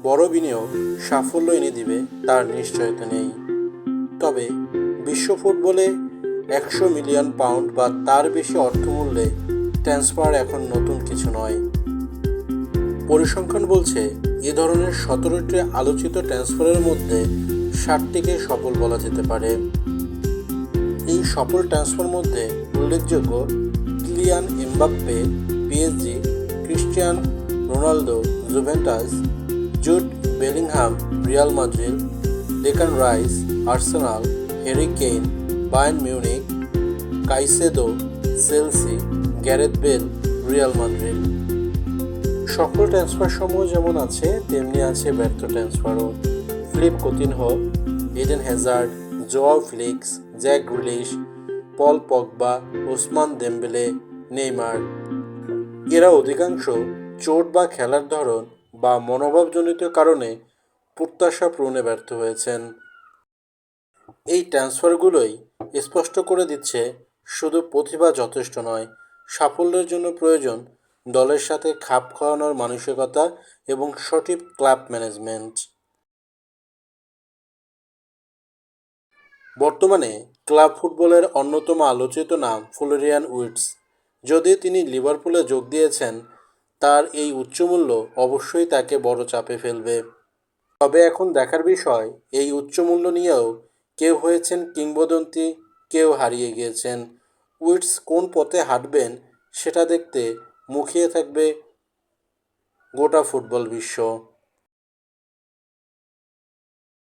বড় বিনিয়োগ সাফল্য এনে দিবে তার নিশ্চয়তা নেই। তবে বিশ্ব ফুটবলে 100 মিলিয়ন পাউন্ড বা তার বেশি অর্থমূল্যে ট্রান্সফার এখন নতুন কিছু নয়। পরিসংখ্যান বলছে এ ধরনের 17টি আলোচিত ট্রান্সফারের মধ্যে 7টিকে সফল বলা যেতে পারে। এই সফল ট্রান্সফার মধ্যে উল্লেখযোগ্য Kylian Mbappe PSG, Cristiano Ronaldo Juventus, Jude Bellingham Real Madrid, Declan Rice Arsenal, Harry Kane Bayern Munich, Caicedo Chelsea, Gareth Bale Real Madrid. সফল ট্রান্সফার সমূহ যেমন আছে তেমনি আছে ব্যর্থ ট্রান্সফারও। Philippe Coutinho, Eden Hazard, Joao Felix, Jack Grealish, Paul Pogba, Ousmane Dembele, Neymar. এরা অধিকাংশ চোট বা খেলার ধরন বা মনোভাবজনিত কারণে প্রত্যাশা পূরণে ব্যর্থ হয়েছেন। এই ট্রান্সফারগুলোই স্পষ্ট করে দিচ্ছে শুধু প্রতিভা যথেষ্ট নয়, সাফল্যের জন্য প্রয়োজন দলের সাথে খাপ খাওয়ানোর মানসিকতা এবং সঠিক ক্লাব ম্যানেজমেন্ট। বর্তমানে ক্লাব ফুটবলের অন্যতম আলোচিত নাম ফ্লোরিয়ান উইর্টজ। যদিও তিনি লিভারপুলে যোগ দিয়েছেন, তার এই উচ্চমূল্য অবশ্যই তাকে বড় চাপে ফেলবে। তবে এখন দেখার বিষয় এই উচ্চমূল্য নিয়েও কেউ হয়েছেন কিংবদন্তি, কেউ হারিয়ে গিয়েছেন। উইটস কোন পথে হাঁটবেন সেটা দেখতে মুখিয়ে থাকবে গোটা ফুটবল বিশ্ব।